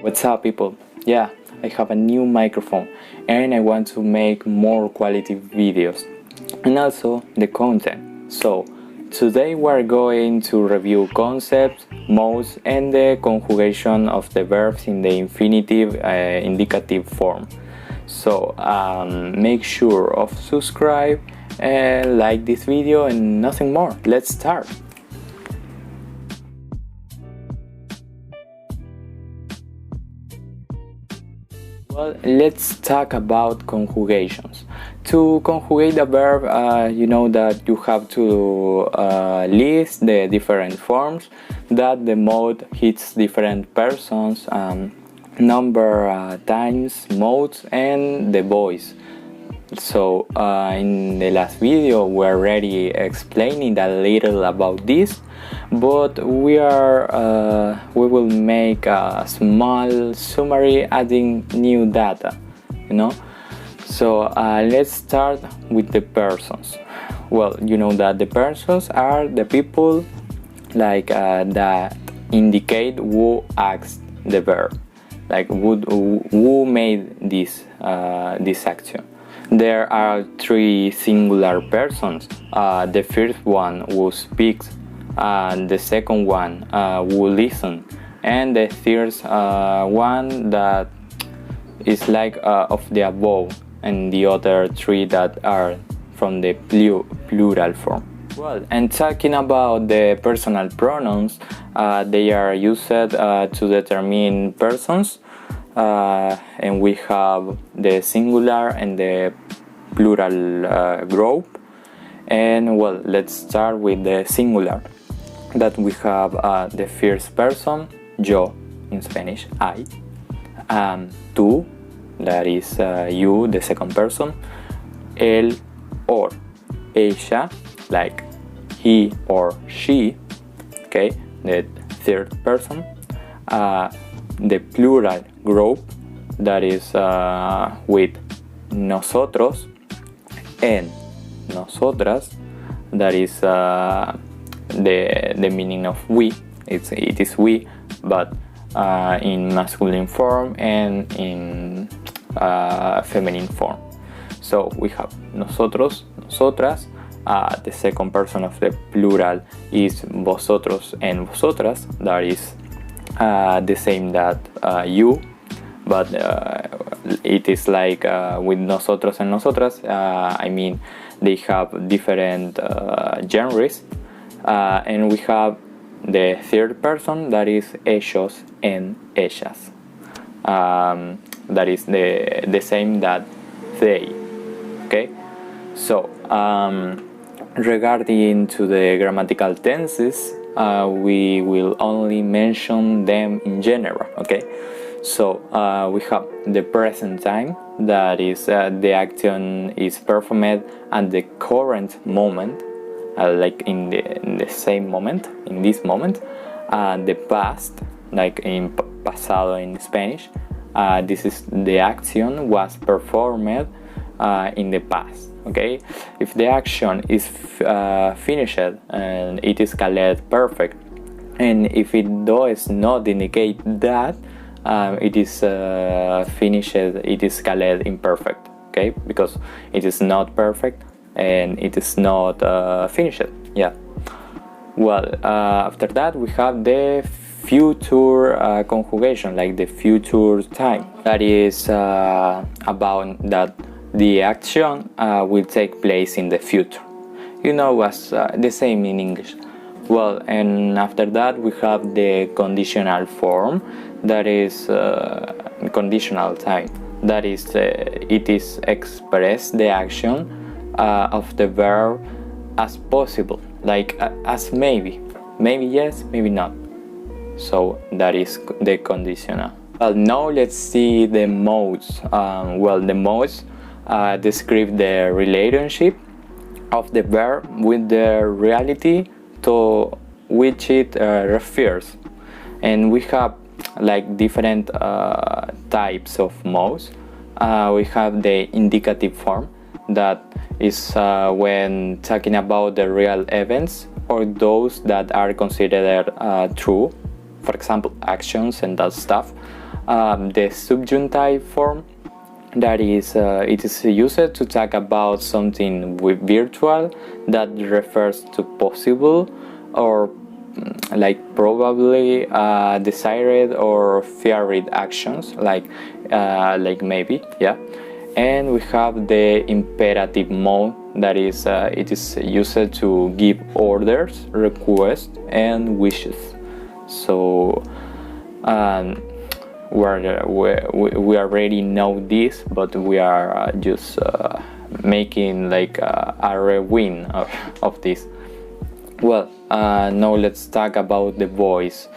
What's up, people? Yeah, I have a new microphone and I want to make more quality videos and also the content. So today we're going to review concepts, modes and the conjugation of the verbs in the infinitive indicative form. So make sure of subscribe and like this video and nothing more. Let's start. Well, let's talk about conjugations. To conjugate a verb, you know that you have to list the different forms, that the mode hits different persons, number, times, modes, and the voice. So in the last video we already explaining a little about this, but we will make a small summary adding new data, so let's start with the persons. Well, you know that the persons are the people that indicate who acts the verb, like who made this action. There are three singular persons. The first one who speaks, the second one who listens, and the third one that is like of the above, and the other three that are from the plural form. Well, and talking about the personal pronouns, they are used to determine persons. And we have the singular and the plural group. And well, let's start with the singular, that we have the first person, yo in Spanish, I, tú, that is you, the second person, él or ella, like he or she, okay, the third person, the plural group, that is with nosotros and nosotras, that is the meaning of we. It is we, but in masculine form and in feminine form. So we have nosotros, nosotras. The second person of the plural is vosotros and vosotras, that is the same that you, but it is like with nosotros and nosotras, I mean they have different genres, and we have the third person, that is ellos and ellas, that is the same that they. Okay, so regarding to the grammatical tenses, we will only mention them in general. Okay, so we have the present time, that is the action is performed at the current moment, like in the same moment, in this moment. The past, like in pasado in Spanish, this is the action was performed in the past. Okay, if the action is finished and it is called perfect, and if it does not indicate that it is finished, it is called imperfect. Okay, because it is not perfect and it is not finished. Yeah. Well, after that we have the future conjugation, like the future time, that is about that the action will take place in the future, as the same in English. Well, and after that we have the conditional form, that is conditional time, that is it is express the action of the verb as possible, like as maybe yes, maybe not. So that is the conditional. Well, now let's see the modes. The modes describe the relationship of the verb with the reality to which it refers, and we have like different types of modes. We have the indicative form, that is when talking about the real events or those that are considered true, for example actions and that stuff. The subjunctive form, that is, it is used to talk about something virtual that refers to possible or like probably desired or feared actions, like maybe, yeah. And we have the imperative mode, that is, it is used to give orders, requests, and wishes. So we already know this, but we are just making like a rewind of this. Well, now let's talk about the voice.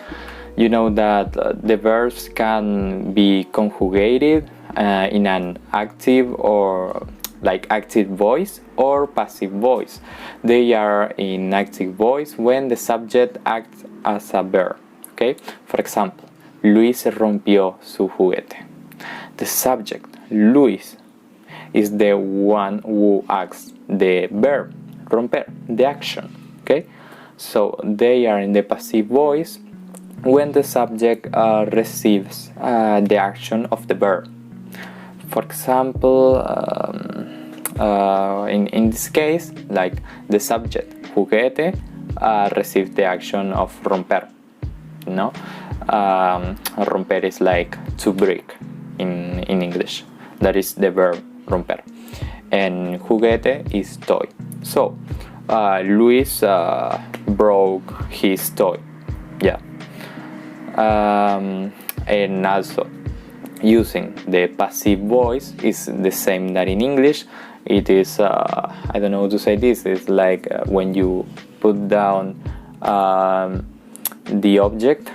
You know that the verbs can be conjugated in an active or like active voice or passive voice. They are in active voice when the subject acts as a verb. Okay, for example, Luis rompió su juguete. The subject, Luis, is the one who acts the verb, romper, the action. Okay, so they are in the passive voice when the subject receives the action of the verb. For example, in this case, like the subject, juguete, receives the action of romper. No, romper is like to break in English. That is the verb romper, and juguete is toy. So Luis broke his toy. Yeah. And also using the passive voice is the same that in English. It is I don't know how to say this. It's like when you put down the object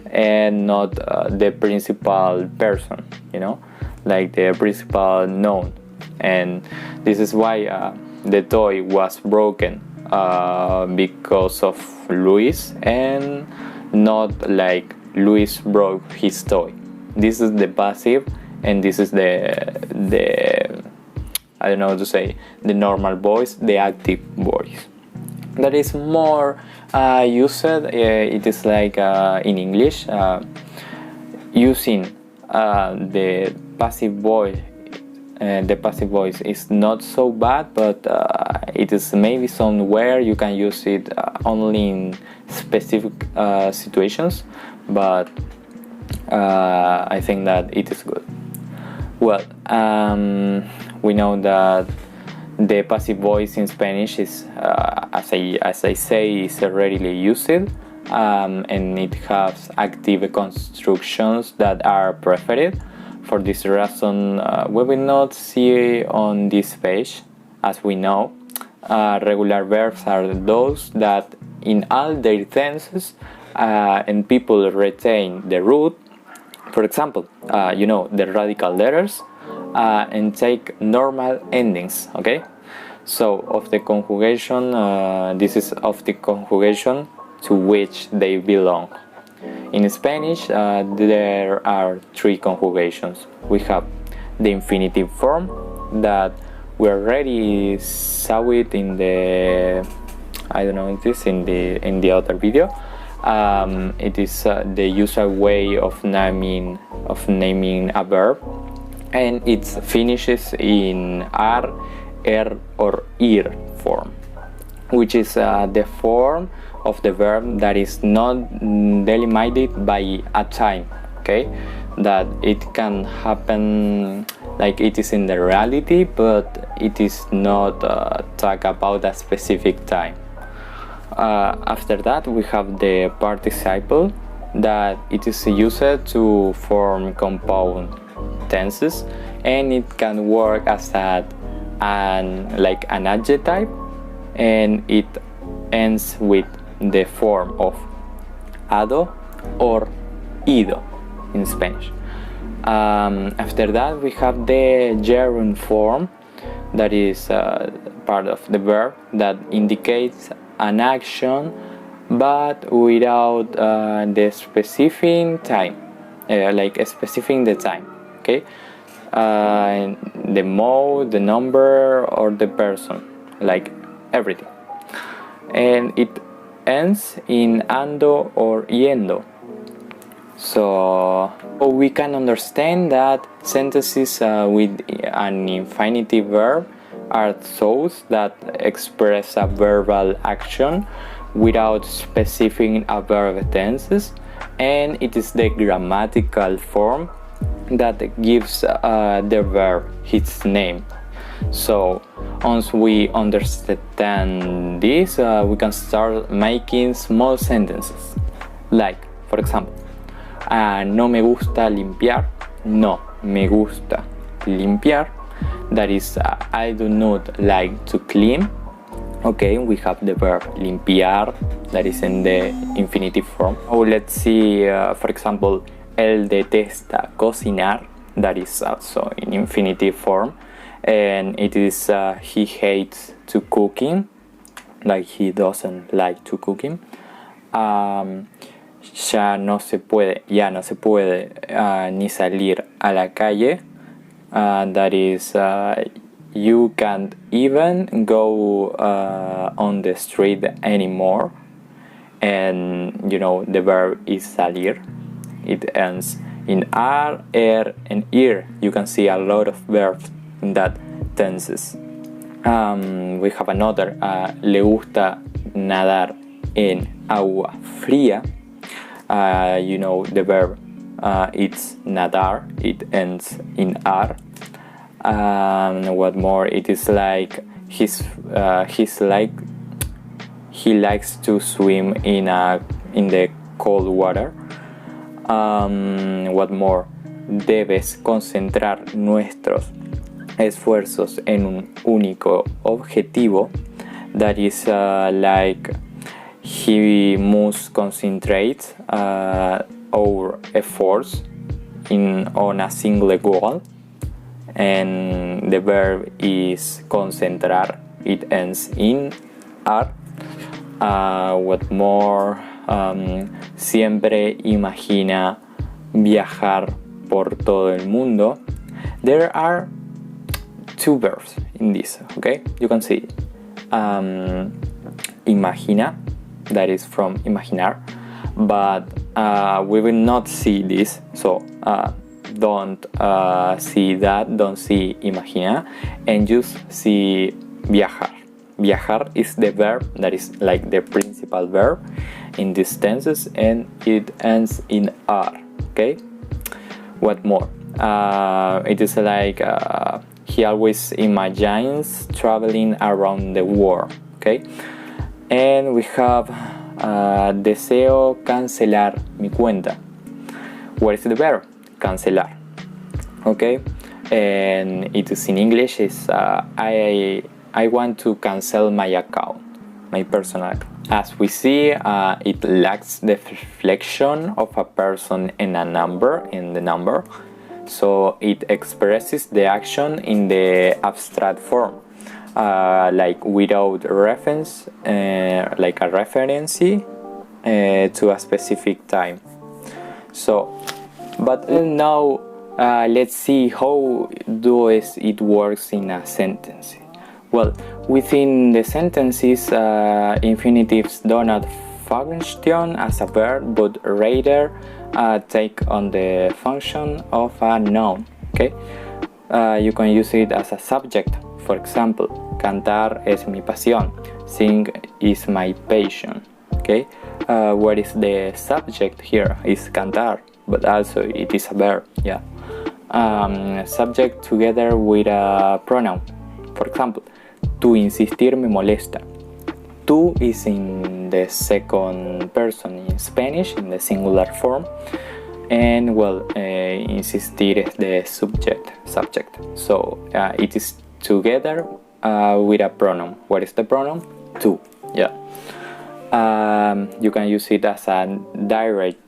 and not the principal person, you know, like the principal noun. And this is why the toy was broken because of Luis, and not like Luis broke his toy. This is the passive, and this is the I don't know how to say, the normal voice, the active voice. That is more used. It is like in English, using the passive voice. The passive voice is not so bad, but it is maybe somewhere you can use it only in specific situations. But I think that it is good. Well, we know that the passive voice in Spanish is, as I say, is rarely used, and it has active constructions that are preferred. For this reason, we will not see on this page. As we know, regular verbs are those that in all their tenses and people retain the root. For example, the radical letters and take normal endings. Okay, so of the conjugation, this is of the conjugation to which they belong. In Spanish, there are three conjugations. We have the infinitive form that we already saw it in the in the other video. It is the usual way of naming a verb, and it finishes in r, or ir form, which is the form of the verb that is not delimited by a time. Okay, that it can happen like it is in the reality, but it is not talk about a specific time. After that, we have the participle, that it is used to form compound tenses, and it can work as an adjective, and it ends with the form of ado or ido in Spanish. After that, we have the gerund form, that is part of the verb that indicates an action but without the specifying time, specifying the time. Okay, the mode, the number, or the person, like everything, and it ends in ando or yendo. So we can understand that sentences with an infinitive verb are those that express a verbal action without specifying a verb tenses, and it is the grammatical form that gives the verb its name. So once we understand this, we can start making small sentences. Like, for example, no me gusta limpiar. No me gusta limpiar. That is, I do not like to clean. Okay, we have the verb limpiar, that is in the infinitive form. Oh, let's see, for example, él detesta cocinar. That is also in infinitive form. And it is he hates to cooking, like he doesn't like to cooking. Ya no se puede ni salir a la calle. That is you can't even go on the street anymore. And you know the verb is salir. It ends in ar, and ir. You can see a lot of verbs in that tenses. We have another, le gusta nadar en agua fría. You know the verb, it's nadar, it ends in ar. What more, it is like he likes to swim in the cold water. What more, debes concentrar nuestros esfuerzos en un único objetivo. That is like he must concentrate our efforts on a single goal. And the verb is concentrar, it ends in ar. What more, siempre imagina viajar por todo el mundo. There are two verbs in this, okay? You can see imagina, that is from imaginar, but we will not see this, so don't see that, don't see imagina, and just see viajar. Viajar is the verb that is like the principal verb in these tenses, and it ends in ar, okay? What more? It is like he always imagines traveling around the world, okay? And we have deseo cancelar mi cuenta. What is the verb? Cancelar, okay? And it is in English is I want to cancel my account, my personal account. As we see, it lacks the reflection of a person in a number, in the number. So it expresses the action in the abstract form, like without reference, like a reference to a specific time. So, but now let's see how does it works in a sentence. Well, within the sentences, infinitives do not function as a verb, but rather take on the function of a noun. Okay, you can use it as a subject. For example, cantar es mi pasión, sing is my passion. Okay, what is the subject here? Is cantar, but also it is a verb. Yeah, subject together with a pronoun. For example, tu insistir me molesta. Tu is in the second person in Spanish, in the singular form, and well, insistir is the subject. So it is together with a pronoun. What is the pronoun? Tu. Yeah. You can use it as a direct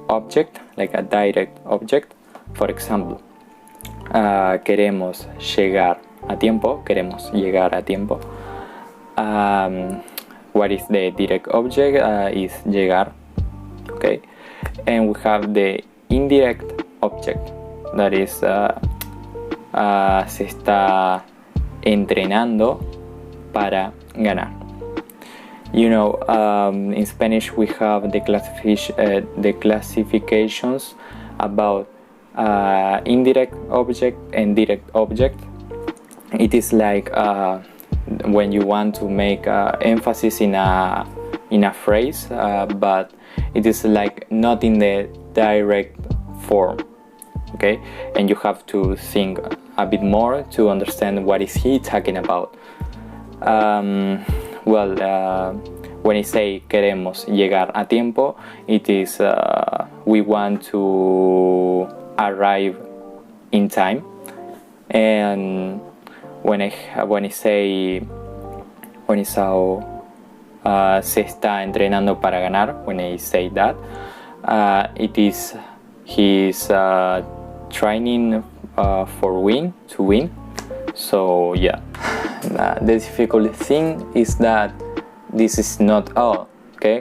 object, like a direct object. For example, queremos llegar a tiempo. Queremos llegar a tiempo. What is the direct object? Is llegar. Okay, and we have the indirect object, that is se está entrenando para ganar. In Spanish we have the classifications about indirect object and direct object. It is like when you want to make emphasis in a phrase, but it is like not in the direct form, okay? And you have to think a bit more to understand what is he talking about. When I say queremos llegar a tiempo, it is we want to arrive in time. And when I say se está entrenando para ganar, when I say that, it is he's training to win. So yeah, the difficult thing is that this is not all, okay?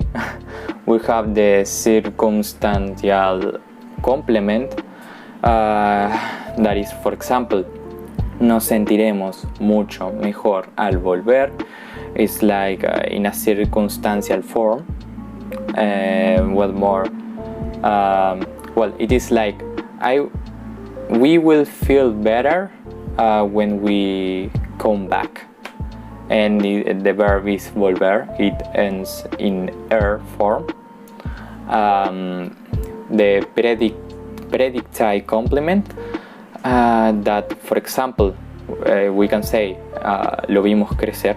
We have the circumstantial complement, that is, for example, nos sentiremos mucho mejor al volver. It's like in a circumstantial form. What more? It is like we will feel better when we come back. And the verb is volver. It ends in er form. The predictive complement, that, for example, we can say lo vimos crecer.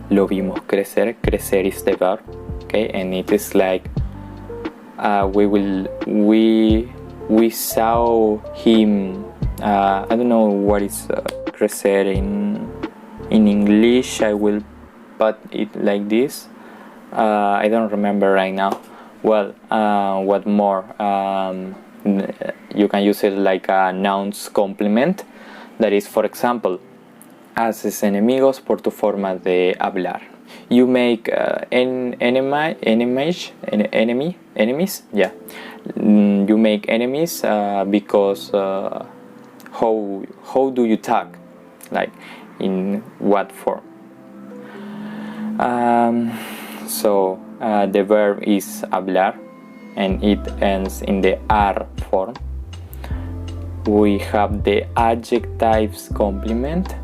Lo vimos crecer. Crecer is the verb, okay? And it is like we saw him. I don't know what is crecer in English. I will put it like this. I don't remember right now. What more? You can use it like a nouns complement. That is, for example, haces enemigos por tu forma de hablar. You make enemies. Yeah. You make enemies because how do you talk? Like, in what form? The verb is hablar, and it ends in the ar form. We have the adjectives complement.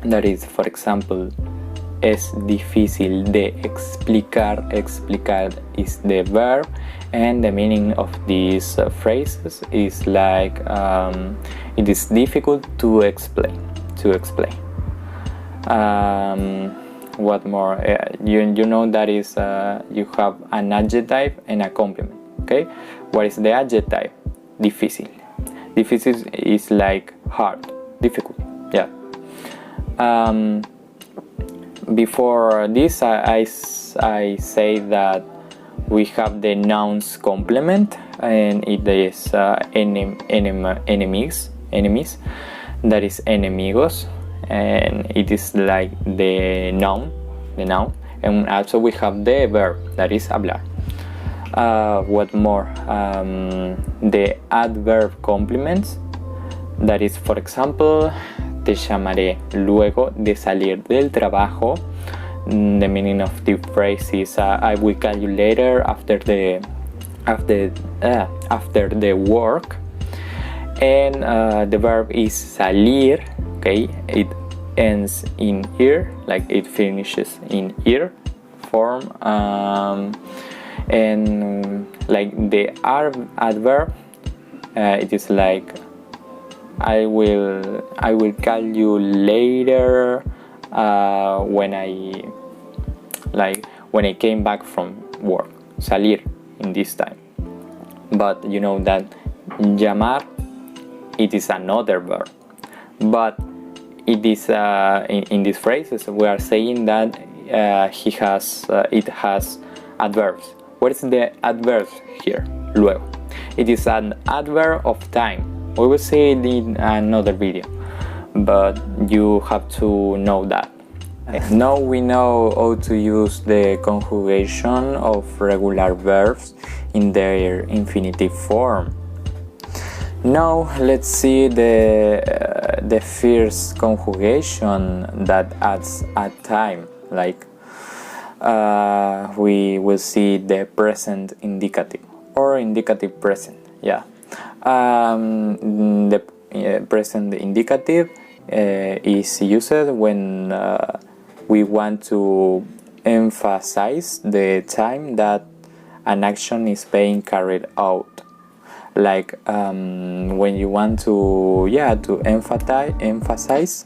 That is, for example, es difícil de explicar. Explicar is the verb, and the meaning of these phrases is like it is difficult to explain. What more? You know that is you have an adjective and a complement. Okay, what is the adjective? Difícil. Difícil is like hard, difficult. Yeah. Before this, I say that we have the nouns complement, and it is enemies. That is enemigos, and it is like the noun, and also we have the verb, that is hablar. What more? The adverb complements, that is, for example, te llamaré luego de salir del trabajo. The meaning of the phrase is I will call you later after the work. And the verb is salir. Okay, it ends in ir, like it finishes in ir form. And like the adverb, it is like I will call you later when I came back from work. Salir in this time. But you know that llamar, it is another verb. But it is in these phrases we are saying that it has adverbs. What is the adverb here? Luego. It is an adverb of time. We will see it in another video, but you have to know that. Now we know how to use the conjugation of regular verbs in their infinitive form. Now let's see the first conjugation that adds a time. Like we will see the present indicative or indicative present. Yeah, the present indicative is used when we want to emphasize the time that an action is being carried out. Like when you want to emphasize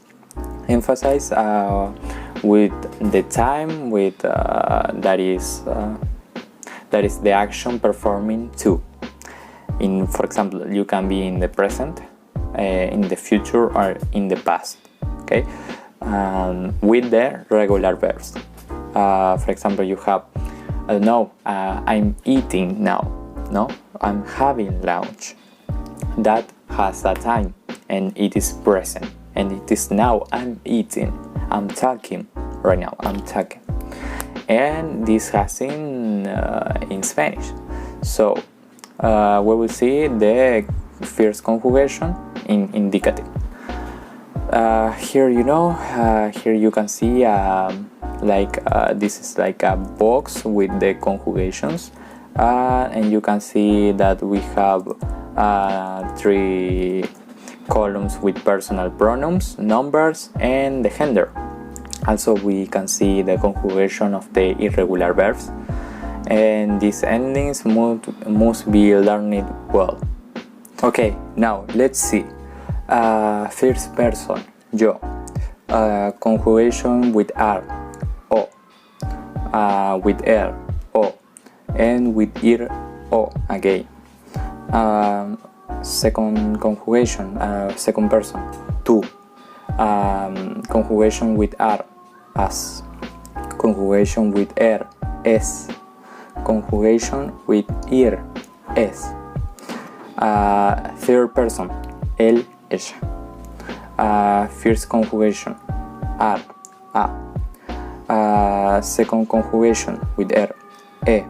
with the time with that is the action performing to. For example, you can be in the present, in the future, or in the past. Okay, with the regular verbs. For example, you have, I don't know, I'm eating now. No, I'm having lunch. That has a time, and it is present, and it is now. I'm eating. I'm talking right now. I'm talking, and this has in Spanish. So we will see the first conjugation in indicative. Here here you can see this is like a box with the conjugations. And you can see that we have 3 columns with personal pronouns, numbers, and the gender. Also, we can see the conjugation of the irregular verbs, and these endings must be learned well. Okay, now let's see. First person, yo. Conjugation with R, O. With R, O. And with ir, o again. Second conjugation, second person, tu. Conjugation with r, as. Conjugation with er, es. Conjugation with ir, es. Third person, él, ella. First conjugation, ar, a. Second conjugation with er, e.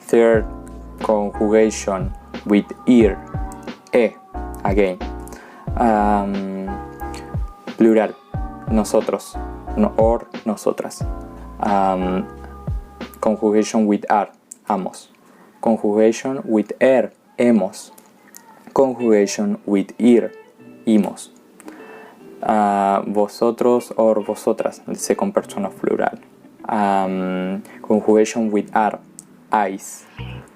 Third conjugation with ir, e, again. Plural, nosotros, or nosotras. Conjugation with ar, amos. Conjugation with er, hemos. Conjugation with ir, imos. Vosotros or vosotras, the second person of plural. Conjugation with r, ais.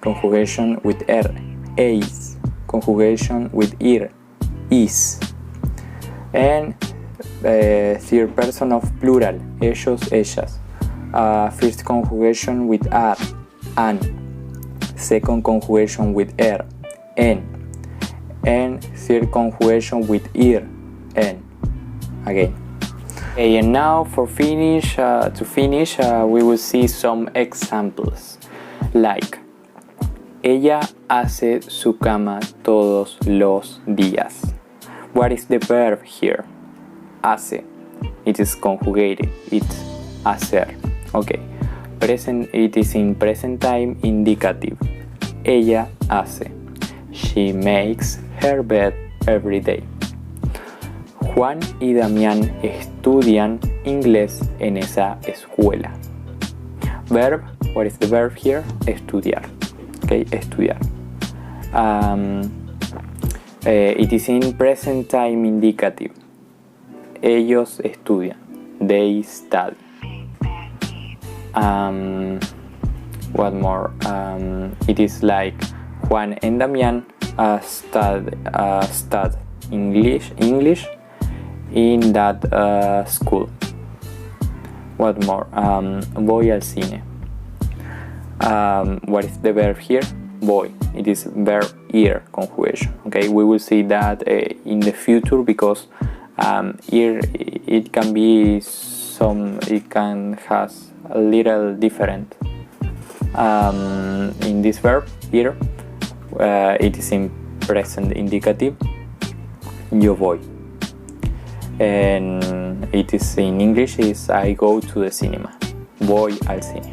Conjugation with er, eis. Conjugation with ir, is. And third person of plural, ellos, ellas. First conjugation with ar, an. Second conjugation with er, en. And third conjugation with ir, en. Again. Okay, and now to finish, we will see some examples. Like, ella hace su cama todos los días. What is the verb here? Hace. It is conjugated. It's hacer. Okay. Present. It is in present time indicative. Ella hace. She makes her bed every day. Juan y Damián estudian inglés en esa escuela. Verb, what is the verb here? Estudiar. Okay, estudiar. It is in present time indicative. Ellos estudian. They study. What more? It is like Juan and Damián stud English in that school. What more? Voy al cine. What is the verb here? Voy. It is verb ir conjugation. Okay, we will see that in the future because ir it can be it can has a little different. In this verb here, it is in present indicative. Yo voy. And it is in English is I go to the cinema. Voy al cine.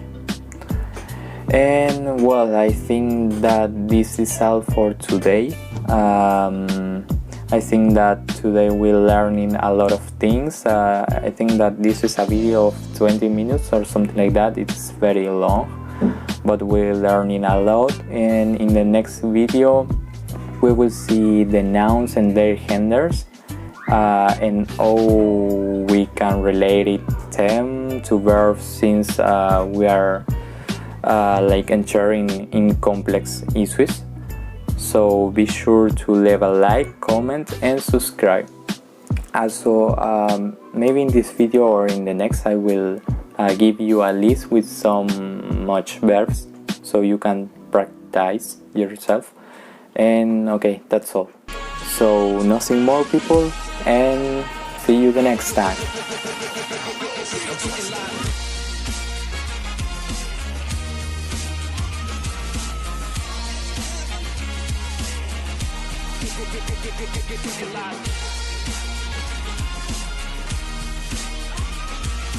And well, I think that this is all for today. I think that today we're learning a lot of things. I think that this is a video of 20 minutes or something like that. It's very long, but we're learning a lot. And in the next video we will see the nouns and their genders, and how we can relate them to verbs, since we are like entering in complex issues. So be sure to leave a like, comment and subscribe. Also, maybe in this video or in the next I will give you a list with some much verbs so you can practice yourself. And okay, that's all. So nothing more, people, and see you the next time. Get live.